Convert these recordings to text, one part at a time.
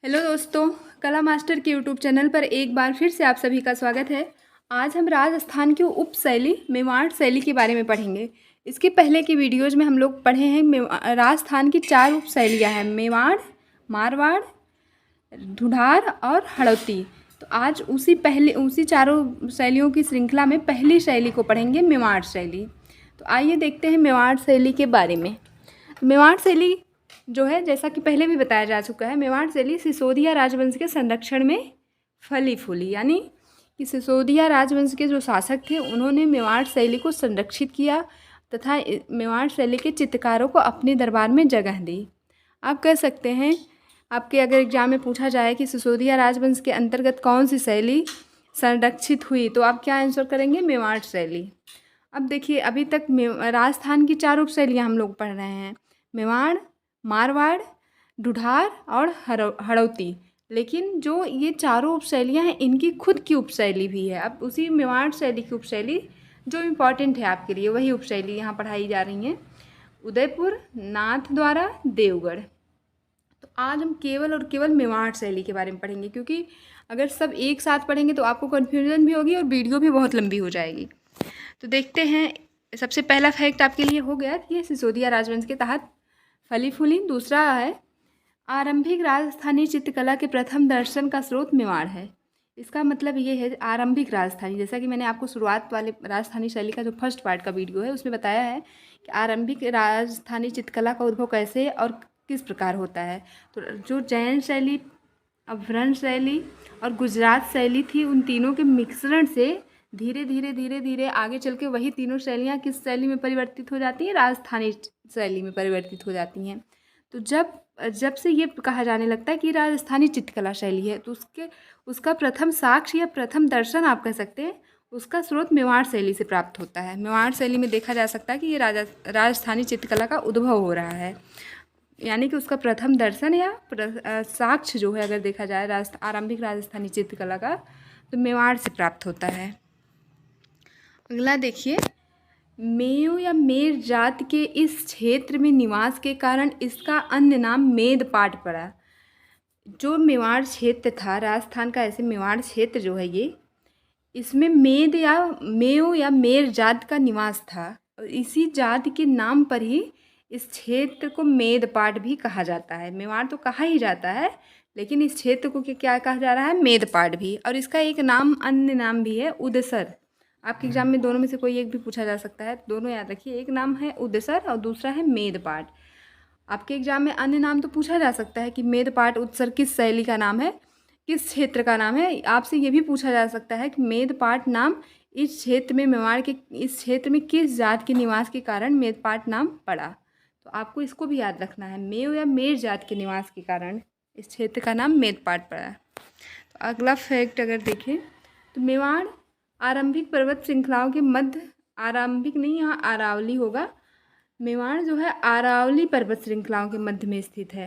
Hello दोस्तों, कला master के यूट्यूब चैनल पर एक बार फिर से आप सभी का स्वागत है। आज हम राजस्थान की उप शैली मेवाड़ शैली के बारे में पढ़ेंगे। इसके पहले की वीडियोज़ में हम लोग पढ़े हैं राजस्थान की 4 उप शैलियाँ हैं, मेवाड़, मारवाड़, ढूंढार और हड़ौती। तो आज उसी चारों शैलियों की श्रृंखला में पहली शैली को पढ़ेंगे, मेवाड़ शैली। तो आइए देखते हैं मेवाड़ शैली के बारे में। मेवाड़ शैली जो है, जैसा कि पहले भी बताया जा चुका है, मेवाड़ शैली सिसोदिया राजवंश के संरक्षण में फली फूली, यानी कि सिसोदिया राजवंश के जो शासक थे उन्होंने मेवाड़ शैली को संरक्षित किया तथा मेवाड़ शैली के चित्रकारों को अपने दरबार में जगह दी। आप कह सकते हैं, आपके अगर एग्जाम में पूछा जाए कि सिसोदिया राजवंश के अंतर्गत कौन सी शैली संरक्षित हुई, तो आप क्या आंसर करेंगे? मेवाड़ शैली। अब देखिए, अभी तक राजस्थान की 4 उप शैलियाँ हम लोग पढ़ रहे हैं, मेवाड़, मारवाड़, ढूंढार और हड़ौती। लेकिन जो ये चारों उपशैलियाँ हैं, इनकी खुद की उपशैली भी है। अब उसी मेवाड़ शैली की उपशैली जो इम्पॉर्टेंट है आपके लिए, वही उपशैली यहाँ पढ़ाई जा रही हैं, उदयपुर, नाथद्वारा, देवगढ़। तो आज हम केवल और केवल मेवाड़ शैली के बारे में पढ़ेंगे, क्योंकि अगर सब एक साथ पढ़ेंगे तो आपको कन्फ्यूजन भी होगी और वीडियो भी बहुत लंबी हो जाएगी। तो देखते हैं, सबसे पहला फैक्ट आपके लिए हो गया कि ये सिसोदिया राजवंश के तहत फली फूली। दूसरा है, आरंभिक राजस्थानी चित्रकला के प्रथम दर्शन का स्रोत मेवाड़ है। इसका मतलब ये है, आरंभिक राजस्थानी, जैसा कि मैंने आपको शुरुआत वाले राजस्थानी शैली का जो फर्स्ट पार्ट का वीडियो है उसमें बताया है कि आरंभिक राजस्थानी चित्रकला का उद्भव कैसे और किस प्रकार होता है। तो जो जैन शैली, अभ्रंश शैली और गुजरात शैली थी, उन तीनों के मिश्रण से धीरे धीरे आगे चल के वही तीनों शैलियाँ किस शैली में परिवर्तित हो जाती हैं? राजस्थानी शैली में परिवर्तित हो जाती हैं। तो जब से ये कहा जाने लगता है कि राजस्थानी चित्रकला शैली है, तो उसका प्रथम साक्ष्य या प्रथम दर्शन आप कह सकते हैं, उसका स्रोत मेवाड़ शैली से प्राप्त होता है। मेवाड़ शैली में देखा जा सकता है कि ये राजस्थानी चित्रकला का उद्भव हो रहा है, यानी कि उसका प्रथम दर्शन या साक्ष्य जो है, अगर देखा जाए आरंभिक राजस्थानी चित्रकला का, तो मेवाड़ से प्राप्त होता है। अगला देखिए, मेयो या मेर जात के इस क्षेत्र में निवास के कारण इसका अन्य नाम मेदपाट पड़ा। जो मेवाड़ क्षेत्र था राजस्थान का, ऐसे मेवाड़ क्षेत्र जो है ये, इसमें मेयो या मेर जात का निवास था और इसी जात के नाम पर ही इस क्षेत्र को मेदपाट भी कहा जाता है। मेवाड़ तो कहा ही जाता है, लेकिन इस क्षेत्र को क्या कहा जा रहा है? मेदपाट भी। और इसका एक अन्य नाम भी है, उदसर। आपके एग्जाम में दोनों में से कोई एक भी पूछा जा सकता है, दोनों याद रखिए, एक नाम है उदसर और दूसरा है मेदपाट। आपके एग्जाम में अन्य नाम तो पूछा जा सकता है कि मेदपाट, उदसर किस शैली का नाम है, किस क्षेत्र का नाम है। आपसे ये भी पूछा जा सकता है कि मेदपाट नाम इस क्षेत्र में, मेवाड़ के इस क्षेत्र में किस जात के निवास के कारण मेदपाट नाम पड़ा। तो आपको इसको भी याद रखना है, मेव या मेर जात के निवास के कारण इस क्षेत्र का नाम मेदपाट पड़ा। तो अगला फैक्ट अगर देखें, तो मेवाड़ आरंभिक पर्वत श्रृंखलाओं के मध्य, आरंभिक नहीं, यहाँ अरावली होगा। मेवाड़ जो है अरावली पर्वत श्रृंखलाओं के मध्य में स्थित है।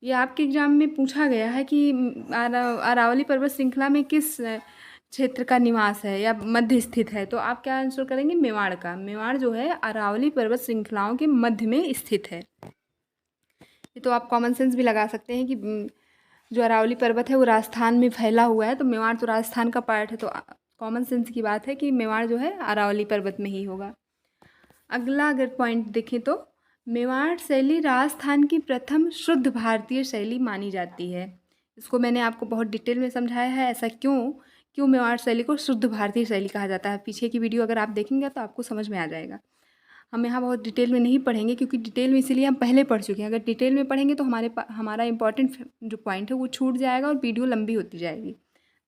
ये आपके एग्जाम में पूछा गया है कि अरावली पर्वत श्रृंखला में किस क्षेत्र का निवास है या मध्य स्थित है, तो आप क्या आंसर करेंगे? मेवाड़ का। मेवाड़ जो है अरावली पर्वत श्रृंखलाओं के मध्य में स्थित है। ये तो आप कॉमन सेंस भी लगा सकते हैं कि जो अरावली पर्वत है वो राजस्थान में फैला हुआ है, तो मेवाड़ तो राजस्थान का पार्ट है, तो कॉमन सेंस की बात है कि मेवाड़ जो है अरावली पर्वत में ही होगा। अगला अगर पॉइंट देखें, तो मेवाड़ शैली राजस्थान की प्रथम शुद्ध भारतीय शैली मानी जाती है। इसको मैंने आपको बहुत डिटेल में समझाया है, ऐसा क्यों मेवाड़ शैली को शुद्ध भारतीय शैली कहा जाता है। पीछे की वीडियो अगर आप देखेंगे तो आपको समझ में आ जाएगा। हम यहाँ बहुत डिटेल में नहीं पढ़ेंगे, क्योंकि डिटेल में इसीलिए हम पहले पढ़ चुके हैं। अगर डिटेल में पढ़ेंगे तो हमारा इंपॉर्टेंट जो पॉइंट है वो छूट जाएगा और वीडियो लंबी होती जाएगी।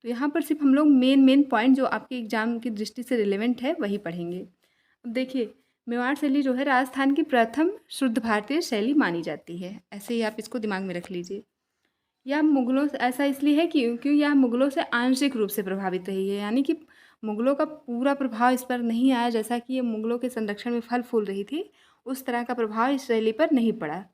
तो यहाँ पर सिर्फ हम लोग मेन पॉइंट जो आपके एग्जाम की दृष्टि से रिलेवेंट है वही पढ़ेंगे। अब देखिए, मेवाड़ शैली जो है राजस्थान की प्रथम शुद्ध भारतीय शैली मानी जाती है, ऐसे ही आप इसको दिमाग में रख लीजिए। यह मुगलों से, ऐसा इसलिए है क्योंकि यह मुगलों से आंशिक रूप से प्रभावित रही है, यानी कि मुगलों का पूरा प्रभाव इस पर नहीं आया। जैसा कि ये मुगलों के संरक्षण में फल फूल रही थी, उस तरह का प्रभाव इस शैली पर नहीं पड़ा।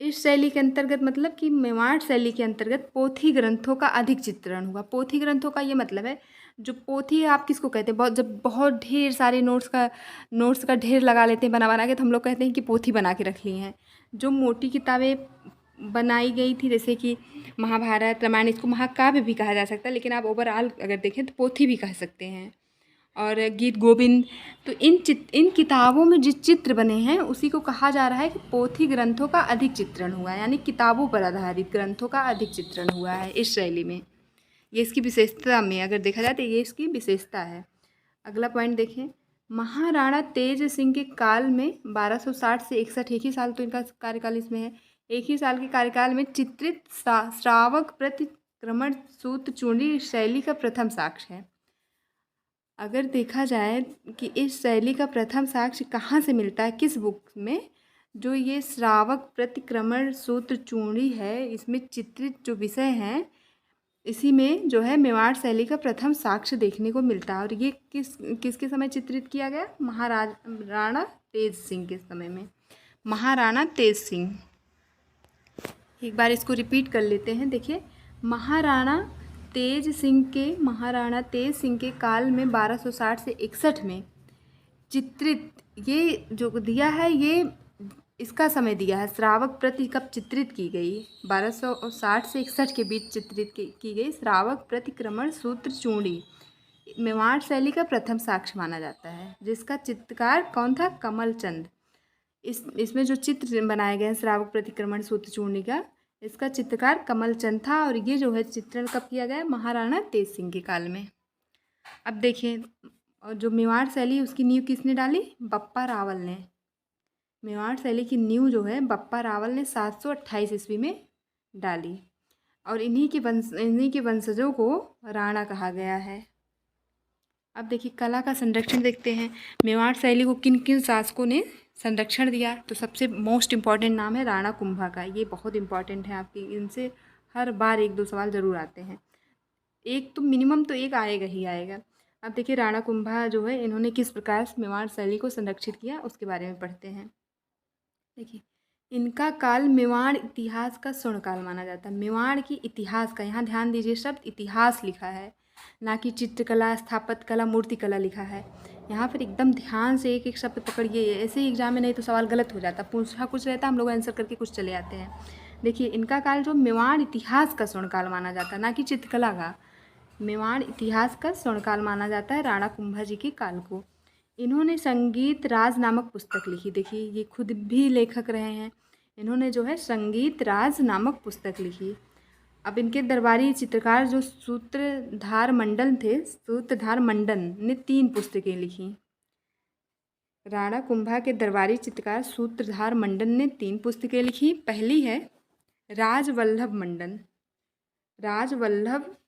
इस शैली के अंतर्गत, मतलब कि मेवाड़ शैली के अंतर्गत पोथी ग्रंथों का अधिक चित्रण हुआ। पोथी ग्रंथों का ये मतलब है, जो पोथी आप किसको कहते हैं? जब बहुत ढेर सारे नोट्स का ढेर लगा लेते हैं बना के, तो हम लोग कहते हैं कि पोथी बना के रख ली हैं। जो मोटी किताबें बनाई गई थी, जैसे कि महाभारत, रामायण, इसको महाकाव्य भी कहा जा सकता है, लेकिन आप ओवरऑल अगर देखें तो पोथी भी कह सकते हैं। और गीत गोविंद, तो इन किताबों में जिस चित्र बने हैं उसी को कहा जा रहा है कि पोथी ग्रंथों का अधिक चित्रण हुआ है, यानी किताबों पर आधारित ग्रंथों का अधिक चित्रण हुआ है इस शैली में। ये इसकी विशेषता में अगर देखा जाए तो ये इसकी विशेषता है। अगला पॉइंट देखें, महाराणा तेज सिंह के काल में 1260 से 61, एक ही साल तो इनका कार्यकाल इसमें है, एक ही साल के कार्यकाल में चित्रित श्रावक प्रतिक्रमण सूत्र चूड़ी शैली का प्रथम साक्ष्य है। अगर देखा जाए कि इस शैली का प्रथम साक्ष्य कहाँ से मिलता है, किस बुक में, जो ये श्रावक प्रतिक्रमण सूत्र चूड़ी है, इसमें चित्रित जो विषय हैं इसी में जो है मेवाड़ शैली का प्रथम साक्ष्य देखने को मिलता है। और ये किसके समय चित्रित किया गया, राणा तेज सिंह के समय में। महाराणा तेज सिंह, एक बार इसको रिपीट कर लेते हैं। देखिए, महाराणा तेज सिंह के काल में 1260 से 61 में चित्रित, ये जो दिया है ये इसका समय दिया है, श्रावक प्रति कब चित्रित की गई, 1260 से 61 के बीच चित्रित की गई श्रावक प्रतिक्रमण सूत्र चूड़ी मेवाड़ शैली का प्रथम साक्ष्य माना जाता है, जिसका चित्रकार कौन था, कमलचंद। इसमें जो चित्र बनाए गए हैं श्रावक प्रतिक्रमण सूत्र चूड़ी का, इसका चित्रकार कमलचंद था। और ये जो है चित्रण कब किया गया, महाराणा तेज सिंह के काल में। अब देखिए, और जो मेवाड़ शैली उसकी नींव किसने डाली, बप्पा रावल ने। मेवाड़ शैली की नींव जो है बप्पा रावल ने 728 ईस्वी में डाली, और इन्हीं के वंशजों को राणा कहा गया है। अब देखिए, कला का संरक्षण देखते हैं। मेवाड़ शैली को किन किन शासकों ने संरक्षण दिया, तो सबसे मोस्ट इम्पॉर्टेंट नाम है राणा कुंभा का। ये बहुत इंपॉर्टेंट है आपकी, इनसे हर बार 1-2 सवाल ज़रूर आते हैं, एक तो मिनिमम तो एक आएगा ही आएगा। अब देखिए, राणा कुंभा जो है इन्होंने किस प्रकार से मेवाड़ शैली को संरक्षित किया उसके बारे में पढ़ते हैं। देखिए, इनका काल मेवाड़ इतिहास का स्वर्ण काल माना जाता है। मेवाड़ की इतिहास का, यहाँ ध्यान दीजिए, शब्द इतिहास लिखा है, ना कि चित्रकला, स्थापत्य कला, मूर्ति कला लिखा है। यहाँ पर एकदम ध्यान से एक एक शब्द पकड़िए, ऐसे ही एग्जाम में नहीं तो सवाल गलत हो जाता, पूछा कुछ रहता हम लोग आंसर करके कुछ चले आते हैं। देखिए, इनका काल जो मेवाड़ इतिहास का स्वर्ण काल माना जाता है, ना कि चित्रकला का, मेवाड़ इतिहास का स्वर्ण काल माना जाता है राणा कुंभा जी के काल को। इन्होंने संगीत राज नामक पुस्तक लिखी। देखिए, ये खुद भी लेखक रहे हैं, इन्होंने जो है संगीत राज नामक पुस्तक लिखी। अब इनके दरबारी चित्रकार जो सूत्रधार मंडन थे, सूत्रधार मंडन ने 3 पुस्तकें लिखी। राणा कुंभा के दरबारी चित्रकार सूत्रधार मंडन ने 3 पुस्तकें लिखी। पहली है राजवल्लभ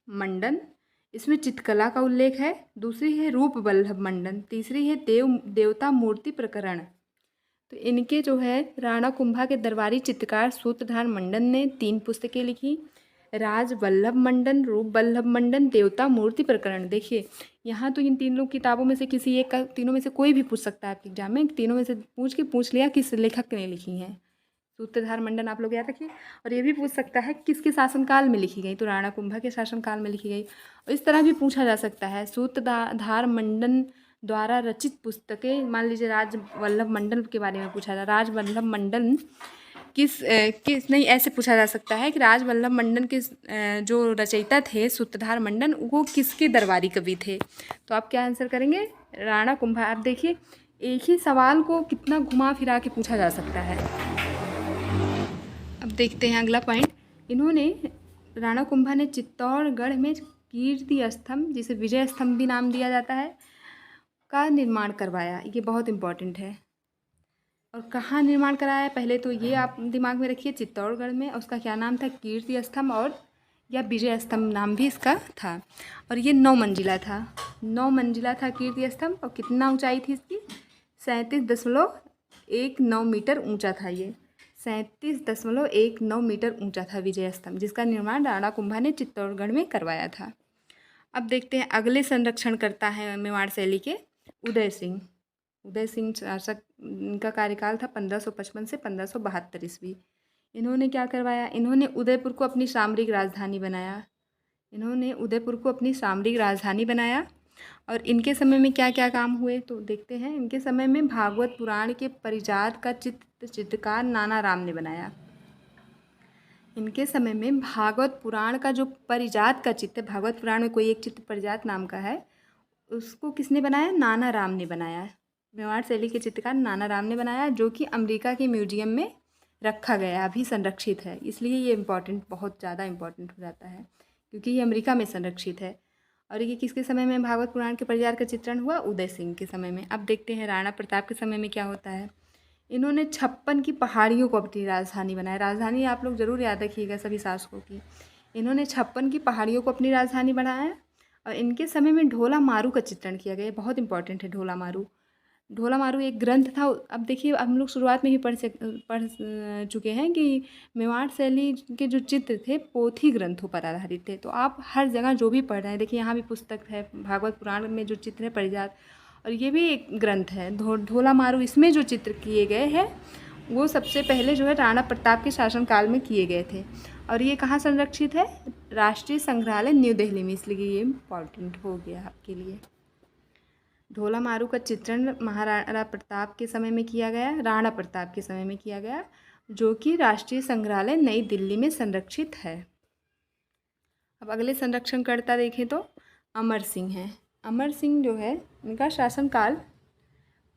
मंडन, इसमें चित्रकला का उल्लेख है। दूसरी है रूप वल्लभ मंडन, तीसरी है देवता मूर्ति प्रकरण। तो इनके जो है राणा कुंभा के दरबारी चित्रकार सूत्रधार मंडन ने 3 पुस्तकें लिखी, राज वल्लभ मंडन, रूप वल्लभ मंडन, देवता मूर्ति प्रकरण। देखिए, यहाँ तो इन तीनों किताबों में से किसी एक का, तीनों में से कोई भी पूछ सकता है आपके एग्जाम में, तीनों में से पूछ लिया किस लेखक ने लिखी हैं। सूत्रधार मंडन आप लोग याद रखिए। और ये भी पूछ सकता है किसके शासनकाल में लिखी गई, तो राणा कुंभा के शासनकाल में लिखी गई। और इस तरह भी पूछा जा सकता है, सूत्रधार मंडन द्वारा रचित पुस्तकें, मान लीजिए राज वल्लभ मंडन के बारे में पूछा जाए, राज वल्लभ मंडन किस नहीं, ऐसे पूछा जा सकता है कि राज वल्लभ मंडन के जो रचयिता थे सूत्रधार मंडन, वो किसके दरबारी कवि थे, तो आप क्या आंसर करेंगे, राणा कुंभा। आप देखिए, एक ही सवाल को कितना घुमा फिरा के पूछा जा सकता है। अब देखते हैं अगला पॉइंट। इन्होंने, राणा कुंभा ने चित्तौड़गढ़ में कीर्ति स्तंभ, जिसे विजय स्तंभ भी नाम दिया जाता है, का निर्माण करवाया। ये बहुत इम्पॉर्टेंट है। और कहाँ निर्माण कराया, पहले तो ये आप दिमाग में रखिए, चित्तौड़गढ़ में। उसका क्या नाम था, कीर्ति स्तंभ, और या विजय स्तंभ नाम भी इसका था। और ये 9 मंजिला था, 9 मंजिला था कीर्ति स्तंभ। और कितना ऊंचाई थी इसकी, 37.19 मीटर ऊंचा था। ये 37.19 मीटर ऊंचा था विजय स्तंभ, जिसका निर्माण राणा कुंभा ने चित्तौड़गढ़ में करवाया था। अब देखते हैं अगले संरक्षण करता है मेवाड़ शैली के, उदय सिंह शासक। इनका कार्यकाल था 1555 से 1572 ईस्वी। इन्होंने क्या करवाया, इन्होंने उदयपुर को अपनी सामरिक राजधानी बनाया। और इनके समय में क्या क्या काम हुए, तो देखते हैं। इनके समय में भागवत पुराण के परिजात का चित्रकार नाना राम ने बनाया। इनके समय में भागवत पुराण का जो परिजात का चित्र, भागवत पुराण में कोई एक चित्र परिजात नाम का है, उसको किसने बनाया? नाना राम ने बनाया। मेवाड़ शैली के चित्रकार नाना राम ने बनाया, जो कि अमेरिका के म्यूजियम में रखा गया, अभी संरक्षित है। इसलिए ये इम्पॉर्टेंट, बहुत ज़्यादा इम्पॉर्टेंट हो जाता है, क्योंकि ये अमेरिका में संरक्षित है। और ये किसके समय में भागवत पुराण के परिजात का चित्रण हुआ? उदय सिंह के समय में। अब देखते हैं राणा प्रताप के समय में क्या होता है। इन्होंने 56 की पहाड़ियों को अपनी राजधानी बनाया। राजधानी आप लोग ज़रूर याद रखिएगा सभी शासकों की। इन्होंने 56 की पहाड़ियों को अपनी राजधानी बनाया। और इनके समय में ढोला मारू का चित्रण किया गया। बहुत इंपॉर्टेंट है ढोला मारू। ढोला मारू एक ग्रंथ था। अब देखिए, हम लोग शुरुआत में ही पढ़ चुके हैं कि मेवाड़ शैली के जो चित्र थे पोथी ग्रंथों पर आधारित थे। तो आप हर जगह जो भी पढ़ रहे हैं, देखिए यहाँ भी पुस्तक है, भागवत पुराण में जो चित्र है परिजात, और ये भी एक ग्रंथ है ढोला मारू। इसमें जो चित्र किए गए हैं वो सबसे पहले जो है राणा प्रताप के शासनकाल में किए गए थे। और ये कहाँ संरक्षित है? राष्ट्रीय संग्रहालय न्यू दिल्ली में। इसलिए ये इम्पॉर्टेंट हो गया आपके लिए। ढोला मारू का चित्रण महाराणा प्रताप के समय में किया गया, राणा प्रताप के समय में किया गया, जो कि राष्ट्रीय संग्रहालय नई दिल्ली में संरक्षित है। अब अगले संरक्षणकर्ता देखें तो अमर सिंह हैं। अमर सिंह जो है, इनका शासनकाल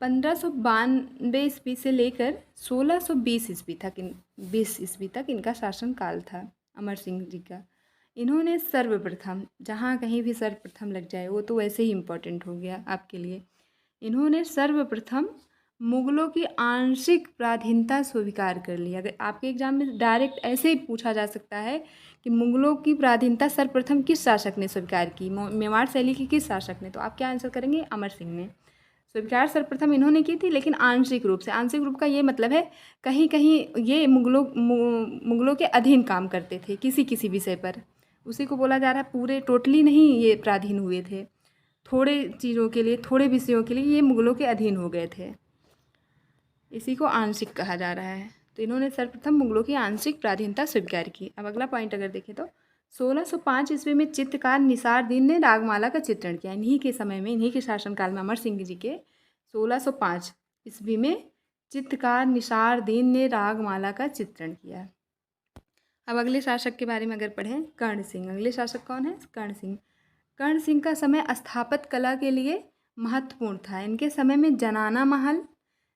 1592 ईस्वी से लेकर 1620 ईस्वी तक इनका शासनकाल था, अमर सिंह जी का। इन्होंने सर्वप्रथम, जहाँ कहीं भी सर्वप्रथम लग जाए वो तो वैसे ही इम्पोर्टेंट हो गया आपके लिए, इन्होंने सर्वप्रथम मुगलों की आंशिक पराधीनता स्वीकार कर ली। अगर आपके एग्जाम में डायरेक्ट ऐसे ही पूछा जा सकता है कि मुगलों की पराधीनता सर्वप्रथम किस शासक ने स्वीकार की, मेवाड़ शैली की किस शासक ने, तो आप क्या आंसर करेंगे? अमर सिंह ने। स्वीकार सर्वप्रथम इन्होंने की थी, लेकिन आंशिक रूप से। आंशिक रूप का ये मतलब है कहीं कहीं ये मुगलों के अधीन काम करते थे किसी किसी विषय पर, उसी को बोला जा रहा है। पूरे टोटली नहीं ये पराधीन हुए थे, थोड़े चीज़ों के लिए, थोड़े विषयों के लिए ये मुगलों के अधीन हो गए थे, इसी को आंशिक कहा जा रहा है। तो इन्होंने सर्वप्रथम मुगलों की आंशिक पराधीनता स्वीकार की। अब अगला पॉइंट अगर देखें तो 1605 ईस्वी में चित्रकार निसारदीन ने रागमाला का चित्रण किया। इन्हीं के समय में, इन्हीं के शासनकाल में, अमर सिंह जी के 1605 ईस्वी में चित्रकार निसारदीन ने रागमाला का चित्रण किया। अब अगले शासक के बारे में अगर पढ़ें, कर्ण सिंह। अगले शासक कौन है? कर्ण सिंह। कर्ण सिंह का समय स्थापत्य कला के लिए महत्वपूर्ण था। इनके समय में जनाना महल,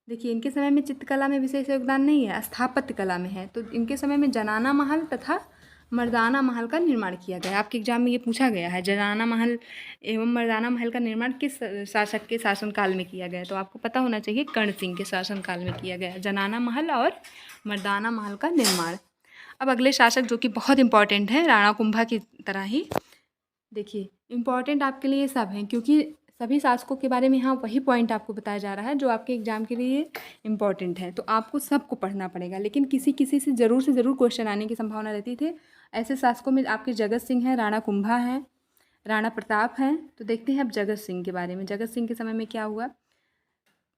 देखिए इनके समय में चित्रकला में विशेष योगदान नहीं है, स्थापत्य कला में है। तो इनके समय में जनाना महल तथा मर्दाना महल का निर्माण किया गया। आपके एग्जाम में ये पूछा गया है, जनाना महल एवं मर्दाना महल का निर्माण किस शासक के शासनकाल में किया गया? तो आपको पता होना चाहिए कर्ण सिंह के शासनकाल में किया गया जनाना महल और मर्दाना महल का निर्माण। अब अगले शासक जो कि बहुत इंपॉर्टेंट है, राणा कुंभा की तरह ही। देखिए इम्पॉर्टेंट आपके लिए सब हैं, क्योंकि सभी शासकों के बारे में यहाँ वही पॉइंट आपको बताया जा रहा है जो आपके एग्जाम के लिए इम्पॉर्टेंट है। तो आपको सबको पढ़ना पड़ेगा, लेकिन किसी किसी से ज़रूर क्वेश्चन आने की संभावना रहती थी। ऐसे शासकों में आपके जगत सिंह हैं, राणा कुंभा हैं, राणा प्रताप हैं। तो देखते हैं अब जगत सिंह के बारे में। जगत सिंह के समय में क्या हुआ?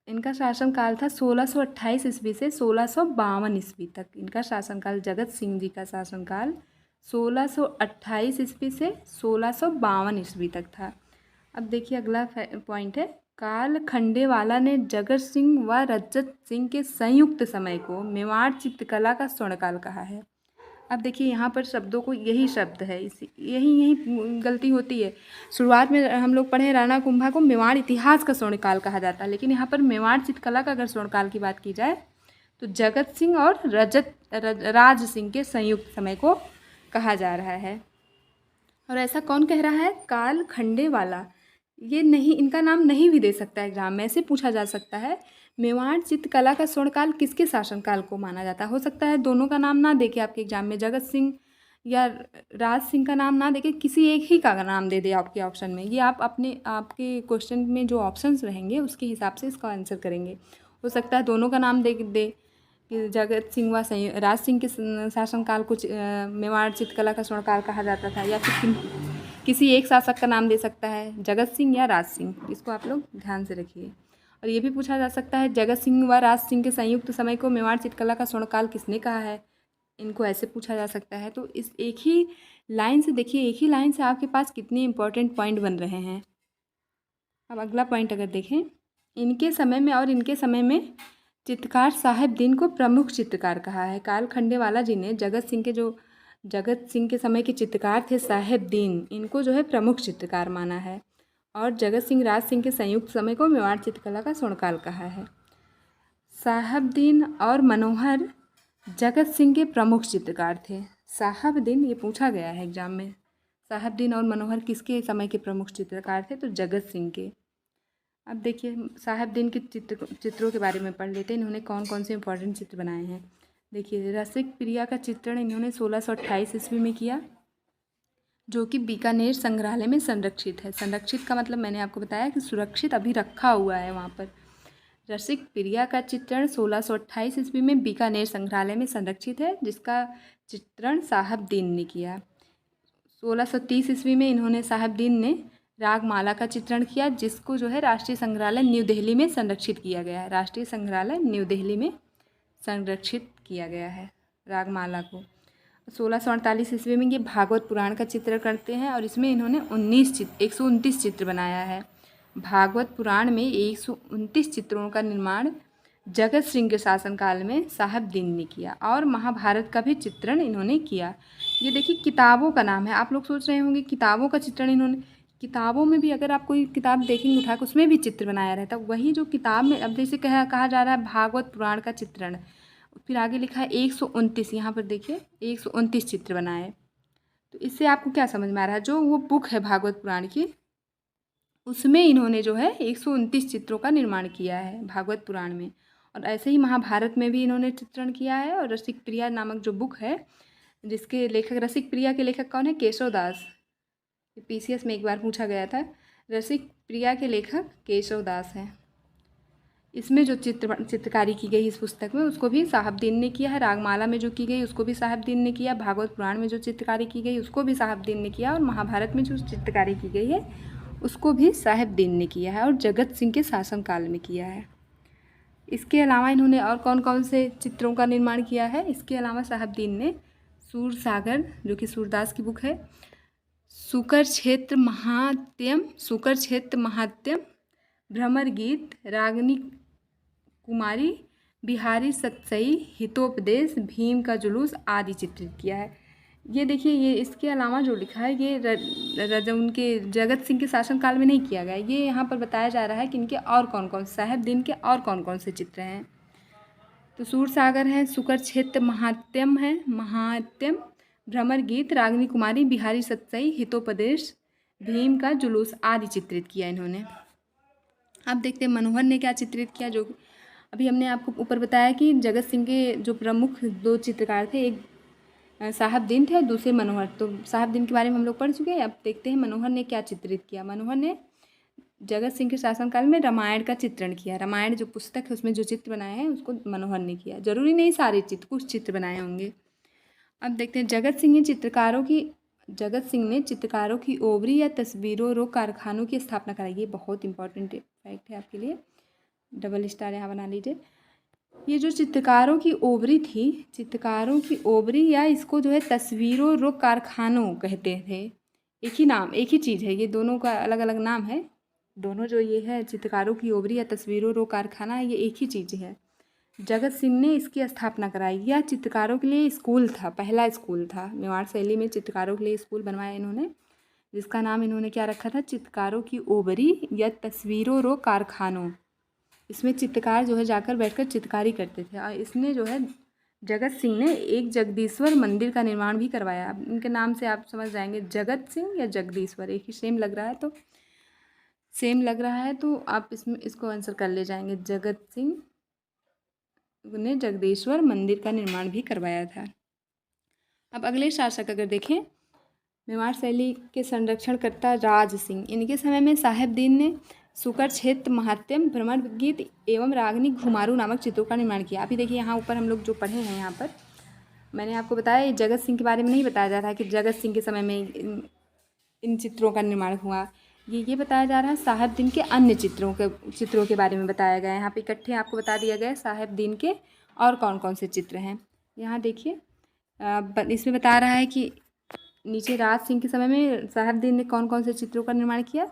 इनका शासनकाल था 1628 ईस्वी से 1652 ईस्वी तक। इनका शासनकाल, जगत सिंह जी का शासनकाल 1628 ईस्वी से 1652 ईस्वी तक था। अब देखिए अगला पॉइंट है, काल खंडेवाला ने जगत सिंह व रजत सिंह के संयुक्त समय को मेवाड़ चित्रकला का स्वर्णकाल कहा है। अब देखिए यहाँ पर शब्दों को, यही शब्द है, यही गलती होती है। शुरुआत में हम लोग पढ़े राणा कुंभा को मेवाड़ इतिहास का स्वर्णकाल कहा जाता है, लेकिन यहाँ पर मेवाड़ चित्रकला का अगर स्वर्णकाल की बात की जाए तो जगत सिंह और राज सिंह के संयुक्त समय को कहा जा रहा है। और ऐसा कौन कह रहा है? काल खंडेवाला। ये नहीं, इनका नाम नहीं भी दे सकता है एग्जाम में, ऐसे पूछा जा सकता है मेवाड़ चित्रकला का स्वर्णकाल किसके शासनकाल को माना जाता है। हो सकता है दोनों का नाम ना देके आपके एग्जाम में जगत सिंह या राज सिंह का नाम ना देके किसी एक ही का नाम दे दे आपके ऑप्शन में। ये आप आपके क्वेश्चन में जो ऑप्शंस रहेंगे उसके हिसाब से इसका आंसर करेंगे। हो सकता है दोनों का नाम दे कि जगत सिंह व राज सिंह के शासनकाल को मेवाड़ चित्रकला का स्वर्णकाल कहा जाता था, या फिर किसी एक शासक का नाम दे सकता है, जगत सिंह या राज सिंह। इसको आप लोग ध्यान से रखिए। और ये भी पूछा जा सकता है जगत सिंह व राज सिंह के संयुक्त समय को मेवाड़ चित्रकला का स्वर्णकाल किसने कहा है, इनको ऐसे पूछा जा सकता है। तो इस एक ही लाइन से देखिए, एक ही लाइन से आपके पास कितने इंपॉर्टेंट पॉइंट बन रहे हैं। अब अगला पॉइंट अगर देखें, इनके समय में और इनके समय में चित्रकार साहेब दीन को प्रमुख चित्रकार कहा है। काल खंडेवाला जी ने जगत सिंह के जो जगत सिंह के समय के चित्रकार थे साहेबदीन, इनको जो है प्रमुख चित्रकार माना है। और जगत सिंह राज सिंह के संयुक्त समय को मेवाड़ चित्रकला का स्वर्णकाल कहा है। साहेबदीन और मनोहर जगत सिंह के प्रमुख चित्रकार थे। साहेबदीन, ये पूछा गया है एग्जाम में, साहेबदीन और मनोहर किसके समय के प्रमुख चित्रकार थे? तो जगत सिंह के। अब देखिए साहेबदीन के चित्रों के बारे में पढ़ लेते हैं, इन्होंने कौन कौन से इंपॉर्टेंट चित्र बनाए हैं। देखिए रसिक प्रिया का चित्रण इन्होंने 1628 ईस्वी में किया, जो कि बीकानेर संग्रहालय में संरक्षित है। संरक्षित का मतलब मैंने आपको बताया कि सुरक्षित अभी रखा हुआ है वहाँ पर। रसिक प्रिया का चित्रण 1628 ईस्वी में बीकानेर संग्रहालय में संरक्षित है, जिसका चित्रण साहेबदीन ने किया। 1630 ईस्वी में इन्होंने साहेबदीन ने रागमाला का चित्रण किया, जिसको जो है राष्ट्रीय संग्रहालय न्यू दिल्ली में संरक्षित किया गया है। राष्ट्रीय संग्रहालय न्यू दिल्ली में संरक्षित किया गया है रागमाला को। 1648 ईस्वी में ये भागवत पुराण का चित्र करते हैं और इसमें इन्होंने 129 चित्र बनाया है। भागवत पुराण में 129 चित्रों का निर्माण जगत सिंह के शासनकाल में साहेबदीन ने किया। और महाभारत का भी चित्रण इन्होंने किया। ये देखिए किताबों का नाम है। आप लोग सोच रहे होंगे किताबों का चित्रण इन्होंने, किताबों में भी अगर आप कोई किताब देखेंगे उठा के उसमें भी चित्र बनाया रहता है। वही जो किताब में अब जैसे कहा जा रहा है भागवत पुराण का चित्रण, फिर आगे लिखा है 129, यहाँ पर देखिए 129 चित्र बनाए। तो इससे आपको क्या समझ में आ रहा है? जो वो बुक है भागवत पुराण की, उसमें इन्होंने जो है 129 चित्रों का निर्माण किया है भागवत पुराण में। और ऐसे ही महाभारत में भी इन्होंने चित्रण किया है। और रसिक प्रिया नामक जो बुक है, जिसके लेखक, रसिक प्रिया के लेखक कौन है? केशव दास। पीसीएस में एक बार पूछा गया था। रसिक प्रिया के लेखक केशव दास हैं। इसमें जो चित्रकारी की गई इस पुस्तक में, उसको भी साहेबदीन ने किया है। रागमाला में जो की गई उसको भी साहेबदीन ने किया। भागवत पुराण में जो चित्रकारी की गई उसको भी साहेबदीन ने किया। और महाभारत में जो चित्रकारी की गई है उसको भी साहेबदीन ने किया है और जगत सिंह के शासनकाल में किया है। इसके अलावा इन्होंने और कौन कौन से चित्रों का निर्माण किया है? इसके अलावा साहेबदीन ने सूरसागर, जो कि सूरदास की बुक है, सुकर क्षेत्र महात्म्य, भ्रमर गीत, रागिनी कुमारी, बिहारी सतसई, हितोपदेश, भीम का जुलूस आदि चित्रित किया है। ये देखिए, ये इसके अलावा जो लिखा है ये उनके जगत सिंह के शासनकाल में नहीं किया गया। ये यहाँ पर बताया जा रहा है कि इनके और कौन कौन साहेबदीन के और कौन कौन से चित्र हैं। तो सूरसागर है, सुकर क्षेत्र महात्म्य, भ्रमर गीत, रागिनी कुमारी, बिहारी सतसई, हितोपदेश, भीम का जुलूस आदि चित्रित किया इन्होंने। अब देखते हैं मनोहर ने क्या चित्रित किया। जो अभी हमने आपको ऊपर बताया कि जगत सिंह के जो प्रमुख 2 चित्रकार थे, एक साहेबदीन थे और दूसरे मनोहर। तो साहेबदीन के बारे में हम लोग पढ़ चुके हैं। अब देखते हैं मनोहर ने क्या चित्रित किया। मनोहर ने जगत सिंह के शासनकाल में रामायण का चित्रण किया। रामायण जो पुस्तक है उसमें जो चित्र बनाए हैं उसको मनोहर ने किया। जरूरी नहीं सारे चित्र, कुछ चित्र बनाए होंगे। अब देखते हैं जगत सिंह ने चित्रकारों की ओवरी या तस्वीरों रो कारखानों की स्थापना कराई। ये बहुत इंपॉर्टेंट फैक्ट है आपके लिए, डबल स्टार यहाँ बना लीजिए। ये जो चित्रकारों की ओवरी या इसको जो है तस्वीरों रो कारखानों कहते थे। एक ही चीज़ है, ये दोनों का अलग अलग नाम है। दोनों जो ये है चित्रकारों की ओवरी या तस्वीरों रो कारखाना, ये एक ही चीज़ है। जगत सिंह ने इसकी स्थापना कराई। यह चित्रकारों के लिए स्कूल था, पहला स्कूल था। मेवाड़ शैली में चित्रकारों के लिए स्कूल बनवाया इन्होंने, जिसका नाम इन्होंने क्या रखा था? चित्रकारों की ओवरी या तस्वीरों रो कारखानों। इसमें चित्रकार जो है जाकर बैठकर चित्रकारी करते थे। और इसने जो है जगत सिंह ने एक जगदीश्वर मंदिर का निर्माण भी करवाया। अब इनके नाम से आप समझ जाएंगे, जगत सिंह या जगदीश्वर, एक ही सेम लग रहा है तो आप इसको आंसर कर ले जाएंगे। जगत सिंह ने जगदीश्वर मंदिर का निर्माण भी करवाया था। अब अगले शासक अगर देखें, मेवाड़ शैली के संरक्षणकर्ता राज सिंह। इनके समय में साहेबदीन ने सुकर क्षेत्र महात्म्य, भ्रमर गीत एवं रागिनी घुमारू नामक चित्रों का निर्माण किया। अभी देखिए यहाँ ऊपर हम लोग जो पढ़े हैं, यहाँ पर मैंने आपको बताया ये जगत सिंह के बारे में नहीं बताया जा रहा है कि जगत सिंह के समय में इन चित्रों का निर्माण हुआ। ये बताया जा रहा है साहेबदीन के अन्य चित्रों के बारे में बताया गया है। यहाँ पे इकट्ठे आपको बता दिया गया है साहेबदीन के और कौन कौन से चित्र हैं। यहाँ देखिए इसमें बता रहा है कि नीचे राज सिंह के समय में साहेबदीन ने कौन कौन से चित्रों का निर्माण किया।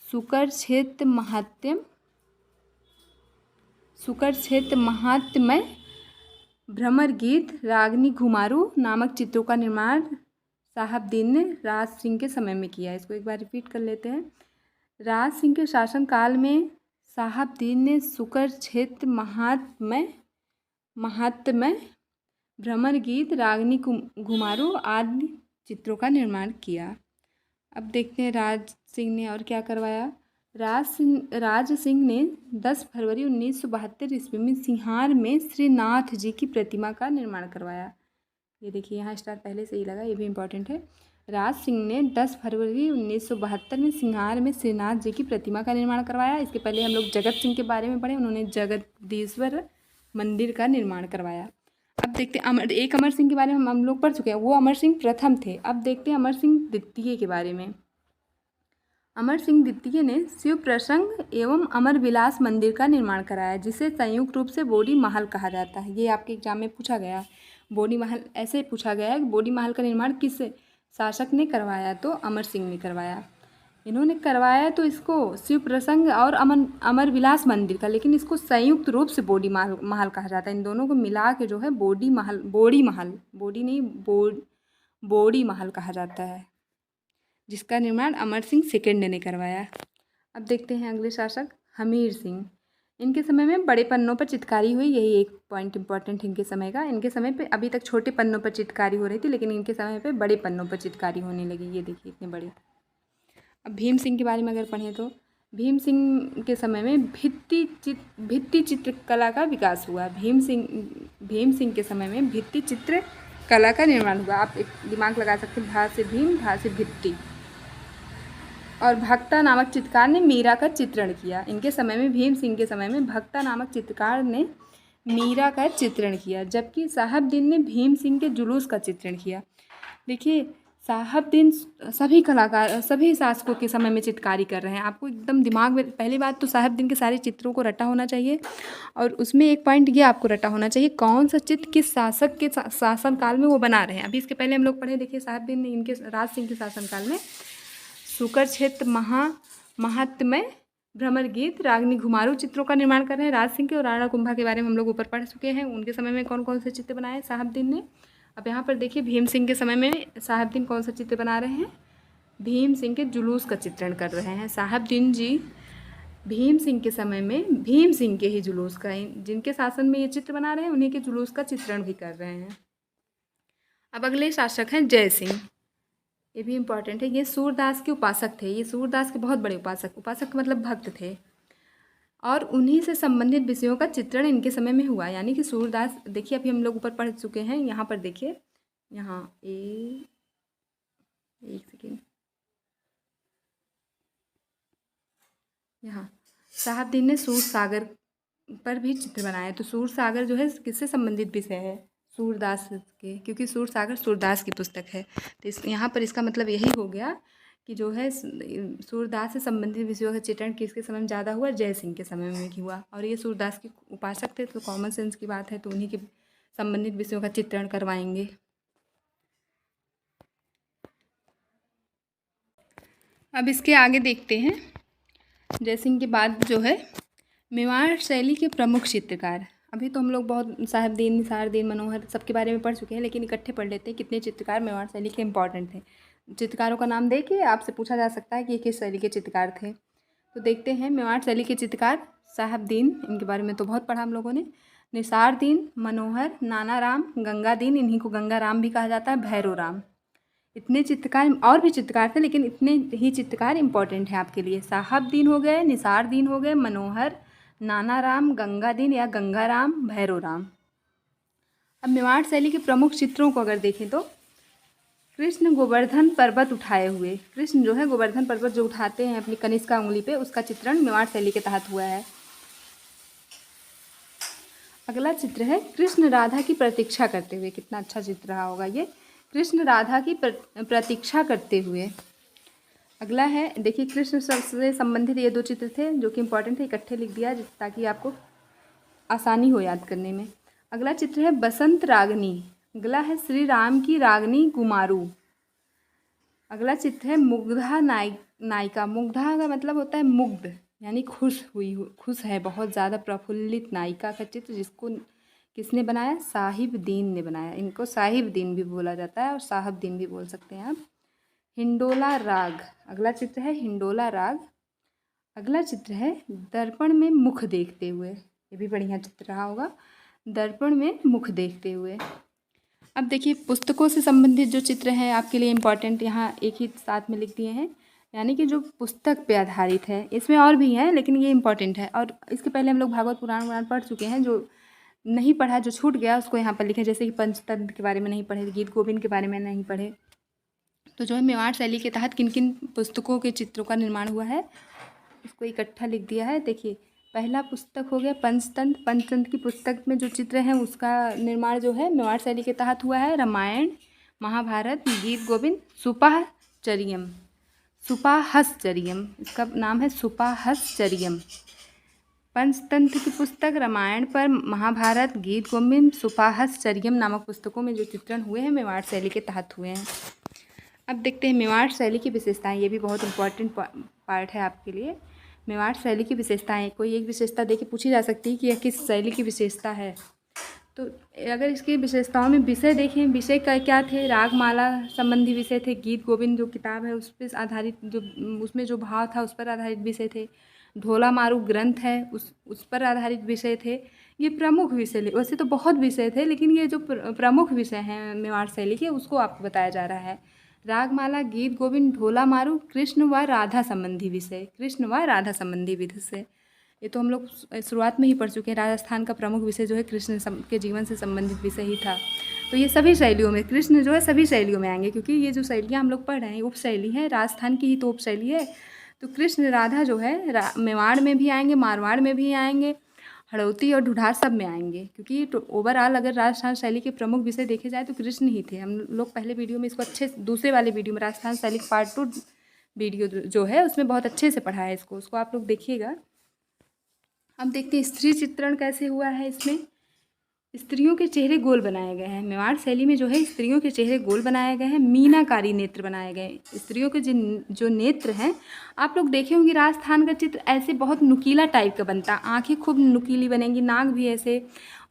सुकर क्षेत्र महात्म्य, भ्रमर गीत, रागनी घुमारू नामक चित्रों का निर्माण साहबदीन ने राज सिंह के समय में किया। इसको एक बार रिपीट कर लेते हैं। राज सिंह के शासनकाल में साहबदीन ने सुकर क्षेत्र महात्म्य भ्रमर गीत, रागनी घुमारू आदि चित्रों का निर्माण किया। अब देखते हैं राज सिंह ने और क्या करवाया। राज सिंह ने 10 फरवरी 1972 ईस्वी में सिंहार में श्रीनाथ जी की प्रतिमा का निर्माण करवाया। ये देखिए यहाँ स्टार पहले से ही लगा, ये भी इम्पोर्टेंट है। राज सिंह ने 10 फरवरी 1972 में सिंहार में श्रीनाथ जी की प्रतिमा का निर्माण करवाया। इसके पहले हम लोग जगत सिंह के बारे में पढ़े, उन्होंने जगदीश्वर मंदिर का निर्माण करवाया। अब देखते हैं एक अमर सिंह के बारे में हम लोग पढ़ चुके हैं, वो अमर सिंह प्रथम थे। अब देखते हैं अमर सिंह द्वितीय के बारे में। अमर सिंह द्वितीय ने शिव प्रसंग एवं अमर विलास मंदिर का निर्माण कराया, जिसे संयुक्त रूप से बोडी महल कहा जाता है। ये आपके एग्जाम में पूछा गया, बोडी महल ऐसे पूछा गया है कि बोडी महल का निर्माण किस शासक ने करवाया, तो अमर सिंह ने करवाया। इन्होंने करवाया तो इसको शिव प्रसंग और अमर विलास मंदिर का, लेकिन इसको संयुक्त रूप से बोडी महल कहा जाता है। इन दोनों को मिला के जो है बोडी महल कहा जाता है, जिसका निर्माण अमर सिंह सेकंड ने करवाया। अब देखते हैं अगले शासक हमीर सिंह। इनके समय में बड़े पन्नों पर चित्रकारी हुई, यही एक पॉइंट इंपॉर्टेंट इनके समय का। इनके समय पे अभी तक छोटे पन्नों पर चित्रकारी हो रही थी, लेकिन इनके समय पे बड़े पन्नों पर चित्रकारी होने लगी। ये देखिए इतने बड़े। अब भीम सिंह के बारे में अगर पढ़ें तो भीम सिंह के समय में भित्ति चित्रकला का विकास हुआ। भीम सिंह के समय में भित्ति चित्रकला का निर्माण हुआ। आप एक दिमाग लगा सकते हैं, भा से भीम, भा से भित्ति। और भक्ता नामक चित्रकार ने मीरा का चित्रण किया। इनके समय में भीम सिंह के समय में भक्ता नामक चित्रकार ने मीरा का चित्रण किया, जबकि साहबदीन ने भीम सिंह के जुलूस का चित्रण किया। देखिए साहबदीन सभी शासकों के समय में चित्रकारी कर रहे हैं। आपको एकदम दिमाग में पहली बात तो साहबदीन के सारे चित्रों को रटा होना चाहिए, और उसमें एक पॉइंट ये आपको रटा होना चाहिए कौन सा चित्र किस शासक के शासनकाल में वो बना रहे हैं। अभी इसके पहले हम लोग पढ़े, देखिए साहबदीन ने इनके राज सिंह के शासनकाल में सुकर क्षेत्र महात्म्य भ्रमर गीत, रागनी घुमारू चित्रों का निर्माण कर रहे हैं। राज सिंह के और राणा कुंभा के बारे में हम लोग ऊपर पढ़ चुके हैं, उनके समय में कौन कौन से चित्र बनाए साहबदीन ने। अब यहाँ पर देखिए भीम सिंह के समय में साहबदीन कौन सा चित्र बना रहे हैं, भीम सिंह के जुलूस का चित्रण कर रहे हैं। साहबदीन जी भीम सिंह के समय में भीम सिंह के ही जुलूस का, जिनके शासन में ये चित्र बना रहे हैं उन्हीं के जुलूस का चित्रण भी कर रहे हैं। अब अगले शासक हैं जय सिंह। ये भी इम्पॉर्टेंट है, ये सूरदास के उपासक थे। ये सूरदास के बहुत बड़े उपासक मतलब भक्त थे, और उन्हीं से संबंधित विषयों का चित्रण इनके समय में हुआ। यानी कि सूरदास, देखिए अभी हम लोग ऊपर पढ़ चुके हैं, यहाँ पर देखिए, यहाँ एक सेकेंड, यहाँ साहबदीन ने सूर सागर पर भी चित्र बनाए। तो सूर सागर जो है किससे संबंधित विषय है, सूरदास के, क्योंकि सूर सागर सूरदास की पुस्तक है। तो यहाँ पर इसका मतलब यही हो गया कि जो है सूरदास से संबंधित विषयों का चित्रण किसके समय में ज़्यादा हुआ, जय सिंह के समय में हुआ। और ये सूरदास के उपासक थे, तो कॉमन सेंस की बात है, तो उन्हीं के संबंधित विषयों का चित्रण करवाएंगे। अब इसके आगे देखते हैं, जय सिंह के बाद जो है मेवाड़ शैली के प्रमुख चित्रकार। अभी तो हम लोग बहुत साहबदीन, निसारदीन, मनोहर सबके बारे में पढ़ चुके हैं, लेकिन इकट्ठे पढ़ लेते हैं कितने चित्रकार मेवाड़ शैली के इंपॉर्टेंट थे। चित्रकारों का नाम देखिए, आपसे पूछा जा सकता है कि ये किस शैली के चित्रकार थे। तो देखते हैं मेवाड़ शैली के चित्रकार साहबदीन, इनके बारे में तो बहुत पढ़ा हम लोगों ने। निसारदीन, मनोहर, नानाराम, गंगादीन, इन्हीं को गंगाराम भी कहा जाता है, भैरव राम। इतने चित्रकार, और भी चित्रकार थे लेकिन इतने ही चित्रकार इंपॉर्टेंट हैं आपके लिए। साहबदीन हो गए, निसारदीन हो गए, मनोहर, नानाराम, गंगादीन या गंगाराम, भैरव राम। अब मेवाड़ शैली के प्रमुख चित्रों को अगर देखें तो कृष्ण गोवर्धन पर्वत उठाए हुए, कृष्ण जो है गोवर्धन पर्वत जो उठाते हैं अपनी कनिष्का उंगली पे, उसका चित्रण मेवाड़ शैली के तहत हुआ है। अगला चित्र है कृष्ण राधा की प्रतीक्षा करते हुए। कितना अच्छा चित्र रहा होगा ये, कृष्ण राधा की प्रतीक्षा करते हुए। अगला है, देखिए कृष्ण से संबंधित ये दो चित्र थे जो कि इंपॉर्टेंट थे, इकट्ठे लिख दिया ताकि आपको आसानी हो याद करने में। अगला चित्र है बसंत रागनी। अगला है श्री राम की रागनी कुमारू। अगला चित्र है मुग्धा नायिका। मुग्धा का मतलब होता है मुग्ध, यानी खुश है, बहुत ज़्यादा प्रफुल्लित नायिका का चित्र, जिसको किसने बनाया? साहिबदीन ने बनाया। इनको साहिबदीन भी बोला जाता है और साहबदीन भी बोल सकते हैं आप। हिंडोला राग, अगला चित्र है हिंडोला राग। अगला चित्र है दर्पण में मुख देखते हुए। ये भी बढ़िया चित्र रहा होगा, दर्पण में मुख देखते हुए। अब देखिए पुस्तकों से संबंधित जो चित्र हैं आपके लिए इम्पॉर्टेंट यहाँ एक ही साथ में लिख दिए हैं, यानी कि जो पुस्तक पे आधारित है। इसमें और भी हैं लेकिन ये इम्पॉर्टेंट है। और इसके पहले हम लोग भागवत पुराण पढ़ चुके हैं। जो नहीं पढ़ा, जो छूट गया, उसको यहाँ पर लिखें। जैसे कि पंचतंत्र के बारे में नहीं पढ़े, गीत गोविंद के बारे में नहीं पढ़े, तो जो है मेवाड़ शैली के तहत किन किन पुस्तकों के चित्रों का निर्माण हुआ है उसको इकट्ठा लिख दिया है। देखिए पहला पुस्तक हो गया पंचतंत्र। पंचतंत्र की पुस्तक में जो चित्र हैं उसका निर्माण जो है मेवाड़ शैली के तहत हुआ है। रामायण, महाभारत, गीत गोविंद, सुपाहचर्यम, सुपाहसचर्यम, इसका नाम है सुपाहसचर्यम। पंचतंत्र की पुस्तक रामायण पर, महाभारत, गीत गोविंद, सुपाहसचर्यम नामक पुस्तकों में जो चित्रण हुए हैं मेवाड़ शैली के तहत हुए हैं। अब देखते हैं मेवाड़ शैली की विशेषताएं। ये भी बहुत इंपॉर्टेंट पार्ट है आपके लिए। मेवाड़ शैली की विशेषताएं, कोई एक विशेषता देके पूछी जा सकती है कि यह किस शैली की विशेषता है। तो अगर इसकी विशेषताओं में विषय देखें, विषय क्या थे? रागमाला संबंधी विषय थे। गीत गोविंद जो किताब है उस पर आधारित, जो उसमें जो भाव था उस पर आधारित विषय थे। ढोला मारू ग्रंथ है उस पर आधारित विषय थे। ये प्रमुख विषय, वैसे तो बहुत विषय थे लेकिन ये जो प्रमुख विषय हैं मेवाड़ शैली के उसको आपको बताया जा रहा है। रागमाला, गीत गोविंद, ढोला मारू, कृष्ण व राधा संबंधी विषय, कृष्ण व राधा संबंधी विषय। ये तो हम लोग शुरुआत में ही पढ़ चुके हैं। राजस्थान का प्रमुख विषय जो है कृष्ण के जीवन से संबंधित विषय ही था। तो ये सभी शैलियों में, कृष्ण जो है सभी शैलियों में आएंगे, क्योंकि ये जो शैलियाँ हम लोग पढ़ रहे हैं उप शैली है, राजस्थान की ही तो उप शैली है। तो कृष्ण राधा जो है मेवाड़ में भी आएंगे, मारवाड़ में भी आएंगे, हड़ौती और ढूढ़ार सब में आएंगे। क्योंकि तो ओवरऑल अगर राजस्थान शैली के प्रमुख विषय देखे जाए तो कृष्ण ही थे। हम लोग पहले वीडियो में इसको अच्छे, दूसरे वाले वीडियो में राजस्थान शैली पार्ट 2 वीडियो जो है उसमें बहुत अच्छे से पढ़ा है इसको, उसको आप लोग देखिएगा। अब देखते हैं स्त्री चित्रण कैसे हुआ है। इसमें स्त्रियों के चेहरे गोल बनाए गए हैं। मेवाड़ शैली में जो है स्त्रियों के चेहरे गोल बनाए गए हैं, मीनाकारी नेत्र बनाए गए। स्त्रियों के जो नेत्र हैं, आप लोग देखे होंगे राजस्थान का चित्र ऐसे बहुत नुकीला टाइप का बनता, आंखें खूब नुकीली बनेंगी, नाक भी ऐसे।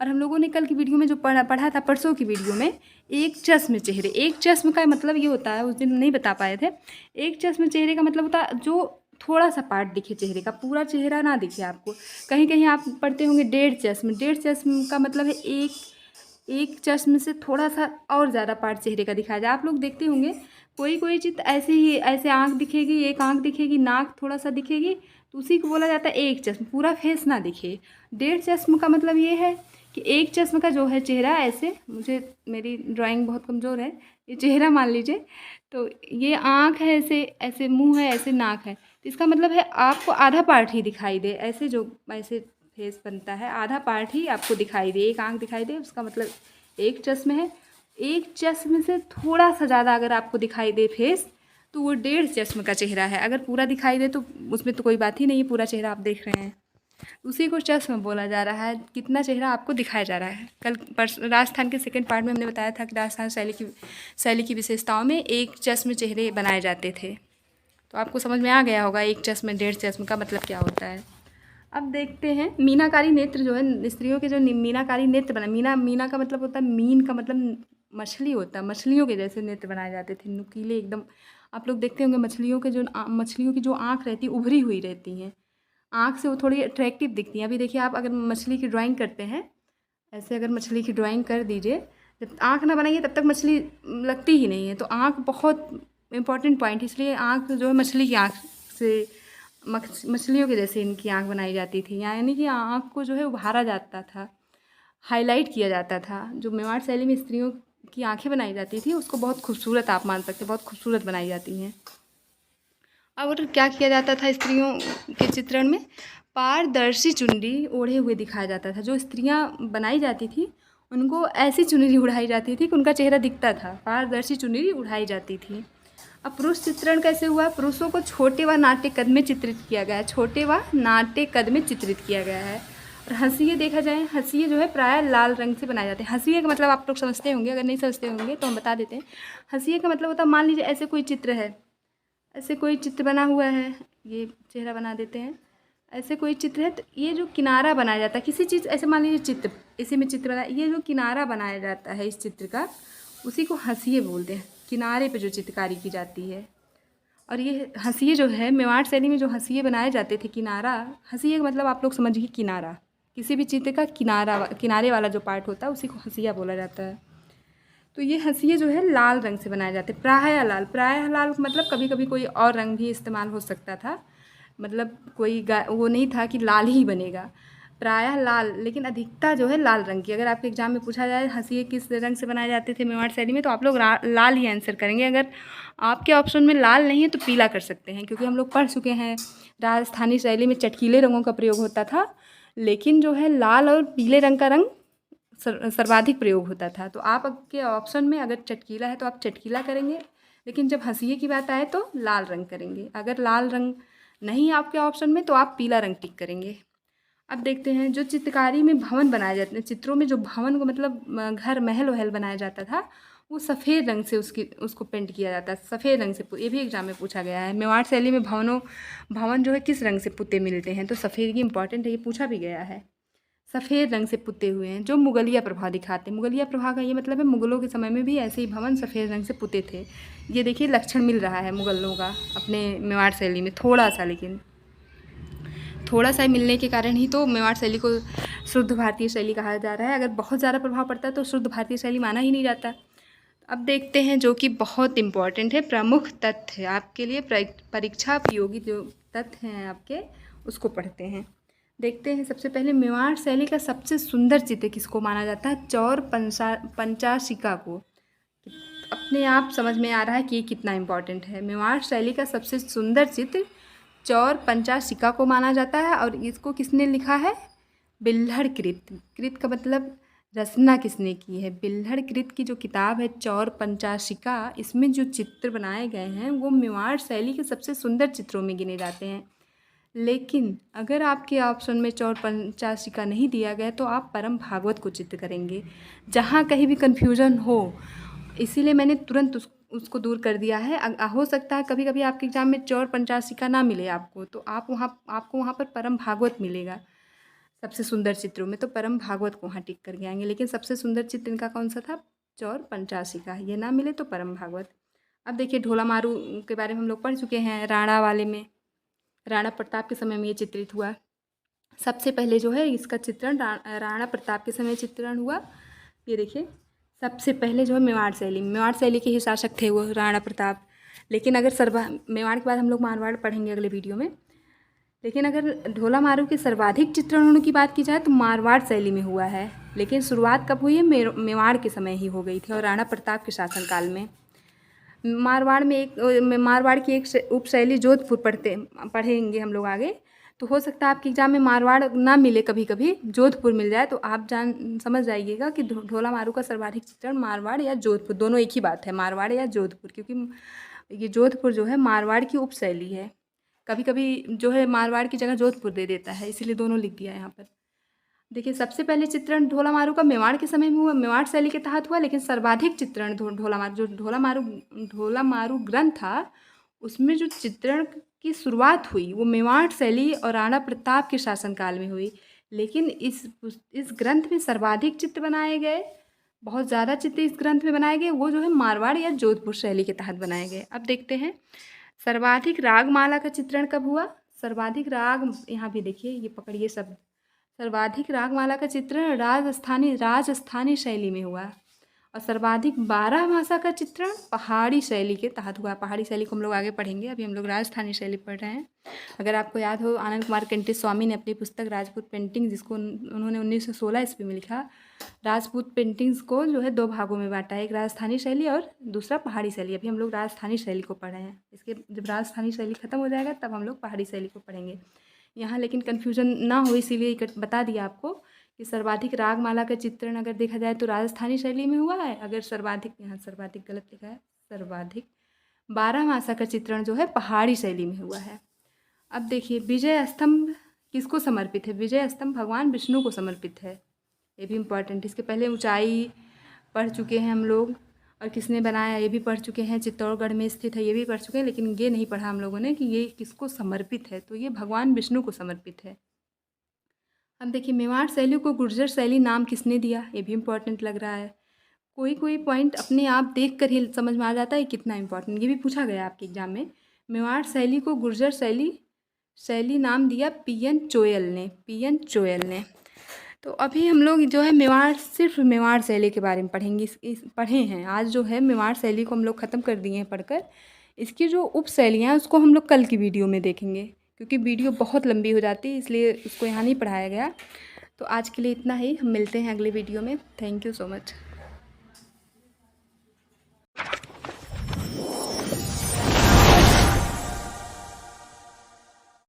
और हम लोगों ने कल की वीडियो में जो पढ़ा था, परसों की वीडियो में, एक चश्म चेहरे। एक चश्म का मतलब ये होता है, उस दिन नहीं बता पाए थे, एक चश्म चेहरे का मतलब होता है जो थोड़ा सा पार्ट दिखे चेहरे का, पूरा चेहरा ना दिखे आपको। कहीं कहीं आप पढ़ते होंगे डेढ़ चश्म। डेढ़ चश्म का मतलब है एक चश्म से थोड़ा सा और ज़्यादा पार्ट चेहरे का दिखाया जाए। आप लोग देखते होंगे कोई चित्र ऐसे ही, ऐसे आँख दिखेगी, एक आँख दिखेगी, नाक थोड़ा सा दिखेगी, तो उसी को बोला जाता है एक चश्म, पूरा फेस ना दिखे। डेढ़ चश्म का मतलब ये है कि एक चश्म का जो है चेहरा ऐसे, मेरी ड्राइंग बहुत कमज़ोर है, ये चेहरा मान लीजिए, तो ये आँख है ऐसे, ऐसे मुँह है, ऐसे नाक है, तो इसका मतलब है आपको आधा पार्ट ही दिखाई दे। ऐसे जो ऐसे फेस बनता है, आधा पार्ट ही आपको दिखाई दे, एक आँख दिखाई दे, उसका मतलब एक चश्म है। एक चश्म से थोड़ा सा ज़्यादा अगर आपको दिखाई दे फेस, तो वो डेढ़ चश्म का चेहरा है। अगर पूरा दिखाई दे तो उसमें तो कोई बात ही नहीं है, पूरा चेहरा आप देख रहे हैं, उसी को चश्म बोला जा रहा है। कितना चेहरा आपको दिखाया जा रहा है। कल राजस्थान के सेकंड पार्ट में हमने बताया था कि राजस्थान शैली की विशेषताओं में एक चश्म चेहरे बनाए जाते थे। तो आपको समझ में आ गया होगा एक चश्म डेढ़ चश्म का मतलब क्या होता है। अब देखते हैं मीनाकारी नेत्र जो है, स्त्रियों के जो मीनाकारी नेत्र बना, मीना का मतलब होता है, मीन का मतलब मछली होता है, मछलियों के जैसे नेत्र बनाए जाते थे, नुकीले एकदम। आप लोग देखते होंगे मछलियों की जो आँख रहती है उभरी हुई रहती हैं, आँख से वो थोड़ी अट्रैक्टिव दिखती हैं। अभी देखिए आप अगर मछली की ड्राइंग करते हैं, ऐसे अगर मछली की ड्राइंग कर दीजिए, जब आँख ना बनाइए तब तक मछली लगती ही नहीं है। तो आँख बहुत इम्पॉर्टेंट पॉइंट, इसलिए आँख जो है मछली की आँख से, मछलियों के जैसे इनकी आँख बनाई जाती थी, यानी कि आँख को जो है उभारा जाता था, हाईलाइट किया जाता था। जो मेवाड़ शैली में स्त्रियों की आँखें बनाई जाती थी उसको बहुत खूबसूरत, आप मान सकते, बहुत खूबसूरत बनाई जाती हैं। और क्या किया जाता था स्त्रियों के चित्रण में, पारदर्शी चुनरी ओढ़े हुए दिखाया जाता था। जो स्त्रियाँ बनाई जाती थी उनको ऐसी चुनरी उड़ाई जाती थी कि उनका चेहरा दिखता था, पारदर्शी चुनरी उड़ाई जाती थी। अब पुरुष चित्रण कैसे हुआ? पुरुषों को छोटे व नाट्य कद में चित्रित किया गया है, छोटे व नाट्य कद में चित्रित किया गया है। और हंसिए देखा जाए, हंसिए जो है प्रायः लाल रंग से बनाए जाते हैं। हंसिए का मतलब आप लोग समझते होंगे, अगर नहीं समझते होंगे तो हम बता देते हैं। हंसिए का मतलब होता है, मान लीजिए ऐसे कोई चित्र है, ऐसे कोई चित्र बना हुआ है, ये चेहरा बना देते हैं, ऐसे कोई चित्र है तो ये जो किनारा बनाया जाता है किसी चीज़, ऐसे मान लीजिए चित्र, इसी में चित्र बना, ये जो किनारा बनाया जाता है इस चित्र का, उसी को हंसिए बोलते हैं। किनारे पे जो चित्रकारी की जाती है। और ये हंसिए जो है, मेवाड़ शैली में जो हंसिए बनाए जाते थे, किनारा, हंसिए का मतलब आप लोग समझिए किनारा, किसी भी चित्र का किनारा, किनारे वाला जो पार्ट होता है उसी को हंसिया बोला जाता है। तो ये हंसिए जो है लाल रंग से बनाए जाते हैं, प्रायः लाल। प्रायः लाल मतलब कभी कभी कोई और रंग भी इस्तेमाल हो सकता था, मतलब कोई वो नहीं था कि लाल ही बनेगा, प्रायः लाल, लेकिन अधिकता जो है लाल रंग की। अगर आपके एग्जाम में पूछा जाए हंसिए किस रंग से बनाए जाते थे मेवाड़ शैली में, तो आप लोग लाल ही आंसर करेंगे। अगर आपके ऑप्शन में लाल नहीं है तो पीला कर सकते हैं, क्योंकि हम लोग पढ़ चुके हैं राजस्थानी शैली में चटकीले रंगों का प्रयोग होता था, लेकिन जो है लाल और पीले रंग का रंग सर्वाधिक प्रयोग होता था। तो आपके ऑप्शन में अगर चटकीला है तो आप चटकीला करेंगे, लेकिन जब हंसिए की बात आए तो लाल रंग करेंगे। अगर लाल रंग नहीं है आपके ऑप्शन में तो आप पीला रंग टिक करेंगे। अब देखते हैं जो चित्रकारी में भवन बनाए जाते हैं, चित्रों में जो भवन को मतलब घर महल वहल बनाया जाता था, वो सफ़ेद रंग से उसको पेंट किया जाता है, सफ़ेद रंग से। ये भी एग्जाम में पूछा गया है, मेवाड़ शैली में भवन जो है किस रंग से पुते मिलते हैं, तो सफ़ेद, ये इंपॉर्टेंट है, ये पूछा भी गया है। सफ़ेद रंग से पुते हुए हैं, जो मुगलिया प्रभाव दिखाते हैं। मुगलिया प्रभाव का ये मतलब है मुग़लों के समय में भी ऐसे ही भवन सफ़ेद रंग से पुते थे। ये देखिए लक्षण मिल रहा है मुग़लों का अपने मेवाड़ शैली में, थोड़ा सा, लेकिन थोड़ा सा मिलने के कारण ही तो मेवाड़ शैली को शुद्ध भारतीय शैली कहा जा रहा है। अगर बहुत ज़्यादा प्रभाव पड़ता है तो शुद्ध भारतीय शैली माना ही नहीं जाता। अब देखते हैं जो कि बहुत इम्पॉर्टेंट है, प्रमुख तथ्य आपके लिए, परीक्षा उपयोगी जो तथ्य हैं आपके, उसको पढ़ते हैं। देखते हैं सबसे पहले मेवाड़ शैली का सबसे सुंदर चित्र किसको माना जाता है, चौर पंचाशिका को। अपने आप समझ में आ रहा है कि ये कितना इम्पॉर्टेंट है। मेवाड़ शैली का सबसे सुंदर चित्र चौर पंचाशिका को माना जाता है, और इसको किसने लिखा है, बिल्हड़ कृत। कृत का मतलब रचना किसने की है, बिल्हड़ कृत की जो किताब है चौर पंचाशिका, इसमें जो चित्र बनाए गए हैं वो मेवाड़ शैली के सबसे सुंदर चित्रों में गिने जाते हैं। लेकिन अगर आपके ऑप्शन में चौर पंचाशिका नहीं दिया गया तो आप परम भागवत को चित्र करेंगे, जहाँ कहीं भी कन्फ्यूजन हो, इसीलिए मैंने तुरंत उसको दूर कर दिया है। हो सकता है कभी कभी आपके एग्जाम में चौर पंचाशिका ना मिले आपको, तो आपको वहाँ पर परम भागवत मिलेगा सबसे सुंदर चित्रों में, तो परम भागवत को वहाँ टिक करके आएंगे। लेकिन सबसे सुंदर चित्र इनका कौन सा था, चौर पंचाशिका, ये ना मिले तो परम भागवत। अब देखिए ढोला मारू के बारे में हम लोग पढ़ चुके हैं, राणा वाले में, राणा प्रताप के समय में ये चित्रित हुआ। सबसे पहले जो है इसका चित्रण राणा प्रताप के समय चित्रण हुआ। ये देखिए सबसे पहले जो है मेवाड़ शैली के ही शासक थे वो राणा प्रताप। लेकिन अगर मेवाड़ के बाद हम लोग मारवाड़ पढ़ेंगे अगले वीडियो में। लेकिन अगर ढोला मारू के सर्वाधिक चित्रण होने की बात की जाए तो मारवाड़ शैली में हुआ है, लेकिन शुरुआत कब हुई है, मेवाड़ के समय ही हो गई थी, और राणा प्रताप के शासनकाल में। मारवाड़ की एक उपशैली जोधपुर पढ़ेंगे हम लोग आगे, तो हो सकता है आपके एग्जाम में मारवाड़ ना मिले, कभी कभी जोधपुर मिल जाए, तो आप समझ जाइएगा कि ढोला मारू का सर्वाधिक चित्रण मारवाड़ या जोधपुर, दोनों एक ही बात है, मारवाड़ या जोधपुर, क्योंकि ये जोधपुर जो है मारवाड़ की उपशैली है। कभी कभी जो है मारवाड़ की जगह जोधपुर दे देता है, इसीलिए दोनों लिख दिया है यहाँ पर। देखिए सबसे पहले चित्रण ढोला मारू का मेवाड़ के समय में हुआ, मेवाड़ शैली के तहत हुआ, लेकिन सर्वाधिक चित्रण ढोला मारू ग्रंथ था, उसमें जो चित्रण की शुरुआत हुई वो मेवाड़ शैली और राणा प्रताप के शासनकाल में हुई। लेकिन इस ग्रंथ में सर्वाधिक चित्र बनाए गए, बहुत ज़्यादा चित्र इस ग्रंथ में बनाए गए, वो जो है मारवाड़ या जोधपुर शैली के तहत बनाए गए। अब देखते हैं सर्वाधिक रागमाला का चित्रण कब हुआ। सर्वाधिक राग, यहाँ भी देखिए, ये पकड़िए शब्द, सर्वाधिक रागमाला का चित्रण राजस्थानी शैली में हुआ, और सर्वाधिक 12 भाषा का चित्रण पहाड़ी शैली के तहत हुआ। पहाड़ी शैली को हम लोग आगे पढ़ेंगे, अभी हम लोग राजस्थानी शैली पढ़ रहे हैं। अगर आपको याद हो, आनंद कुमार केंटिस स्वामी ने अपनी पुस्तक राजपूत पेंटिंग, जिसको उन्होंने 1916 ईस्वी में लिखा, राजपूत पेंटिंग्स को जो है 2 भागों में बांटा है, एक राजस्थानी शैली और दूसरा पहाड़ी शैली। अभी हम लोग राजस्थानी शैली को पढ़ रहे हैं, इसके जब राजस्थानी शैली खत्म हो जाएगा तब हम लोग पहाड़ी शैली को पढ़ेंगे। यहाँ लेकिन कन्फ्यूजन ना हो इसीलिए बता दिया आपको कि सर्वाधिक रागमाला का चित्रण अगर देखा जाए तो राजस्थानी शैली में हुआ है, अगर सर्वाधिक, यहाँ सर्वाधिक गलत लिखा है, सर्वाधिक 12 भाषा का चित्रण जो है पहाड़ी शैली में हुआ है। अब देखिए विजय स्तंभ किसको समर्पित है, विजय स्तंभ भगवान विष्णु को समर्पित है, ये भी इम्पॉर्टेंट। इसके पहले ऊंचाई पढ़ चुके हैं हम लोग, और किसने बनाया ये भी पढ़ चुके हैं, चित्तौड़गढ़ में स्थित है ये भी पढ़ चुके हैं, लेकिन ये नहीं पढ़ा हम लोगों ने कि ये किसको समर्पित है। तो ये भगवान विष्णु को समर्पित है। अब देखिए मेवाड़ शैली को गुर्जर शैली नाम किसने दिया, ये भी इम्पोर्टेंट लग रहा है। कोई कोई पॉइंट अपने आप देख कर ही समझ में आ जाता है कितना इम्पोर्टेंट, ये भी पूछा गया आपके एग्जाम में। मेवाड़ शैली को गुर्जर शैली नाम दिया पीएन चोयल ने। तो अभी हम लोग जो है मेवाड़, सिर्फ मेवाड़ शैली के बारे में पढ़ेंगे। पढ़े हैं आज जो है मेवाड़ शैली को हम लोग ख़त्म कर दिए हैं पढ़कर। इसकी जो उप शैलियाँ हैं उसको हम लोग कल की वीडियो में देखेंगे, क्योंकि वीडियो बहुत लंबी हो जाती है, इसलिए उसको यहाँ नहीं पढ़ाया गया। तो आज के लिए इतना ही, हम मिलते हैं अगले वीडियो में। Thank you so much.